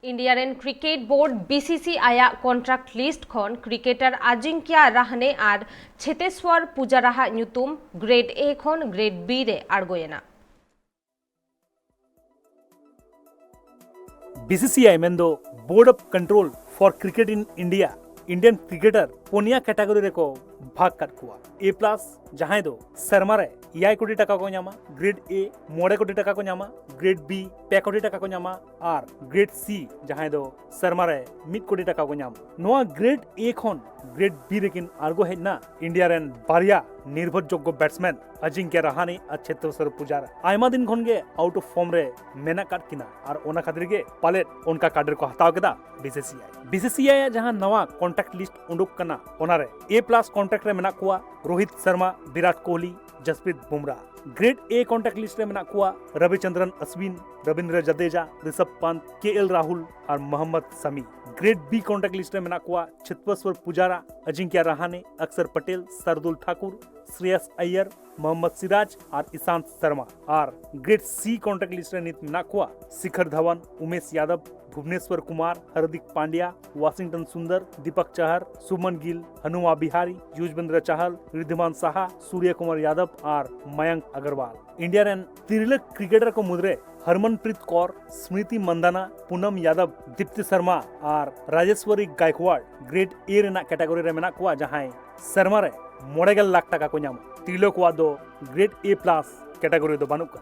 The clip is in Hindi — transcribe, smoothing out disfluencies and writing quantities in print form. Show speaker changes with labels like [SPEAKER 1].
[SPEAKER 1] India rain cricket board BCCI contract list खन क्रिकेटर अजिंक्य राहाने और छेतेश्वर पुजाराहा ᱧᱩᱛᱩᱢ ग्रेड ए खन ग्रेड बी रे आड़गोयेना।
[SPEAKER 2] बीसीसीआई मेंदो board of control for cricket in India Indian cricketer पुनिया कैटेगरी रे को भाग कर कुआ ए प्लस जहां दो सर्मा रे 6 कोटी टाका को ᱧᱟᱢᱟ ग्रेड ए 9 कोटी टाका को ᱧᱟᱢᱟ ग्रेड बी 2 कोटी टाका को ᱧᱟᱢᱟ और ग्रेड सी जहां दो सर्मा रे 1 कोटी टाका को ᱧᱟᱢᱟ नोआ ग्रेड ए खन ग्रेड बी रेकिन आर्गो हेना इंडिया रेन बारिया निर्भरयोग्य बैट्समैन अजिंक्य रहाने और छेतेश्वर पुजारा आयमा दिन खन गे आउट ऑफ फॉर्म रे मेना काट किना और ओना खातिर गे पालेट उनका कार्डर को हटाव केदा बीसीसीआई जहां नवा कॉन्ट्रैक्ट लिस्ट उडुक कना ओना रे ए प्लस कॉन्ट्रैक्ट रे मेना कुआ Rohit Sharma Virat Kohli Jasprit Bumrah grade A contract list रे मेना कुआ रविचंद्रन अश्विन रविंद्र जडेजा ऋषभ पंत केएल राहुल और Mohammed Shami grade B contract list में मेना कुआ छेतेश्वर पुजारा अजिंक्य रहाने अक्षर पटेल सरदुल ठाकुर श्रेयस अय्यर मोहम्मद सिराज और ईशांत शर्मा और ग्रेड सी कॉन्ट्रैक्ट लिस्ट में मेना कुआ शिखर धवन उमेश यादव भुवनेश्वर कुमार हार्दिक पांड्या वाशिंगटन सुंदर दीपक चहर सुमन गिल हनुमा बिहारी युजवेंद्र चहल रिद्धिमान साहा सूर्य कुमार यादव और मयंक अग्रवाल इंडिया रेन तिरलक क्रिकेटर को मुद्रे हरमनप्रीत कौर स्मृति मंदाना पूनम यादव दीप्ति शर्मा और राजेश्वरी गायकवाड़ ग्रेड ए रेना कैटेगरी रे मेना कुआ जहां शर्मा रे 9 लाख टाका को ᱧᱟᱢᱟ तिरलो को दो ग्रेड ए प्लस कैटेगरी दो बानुका।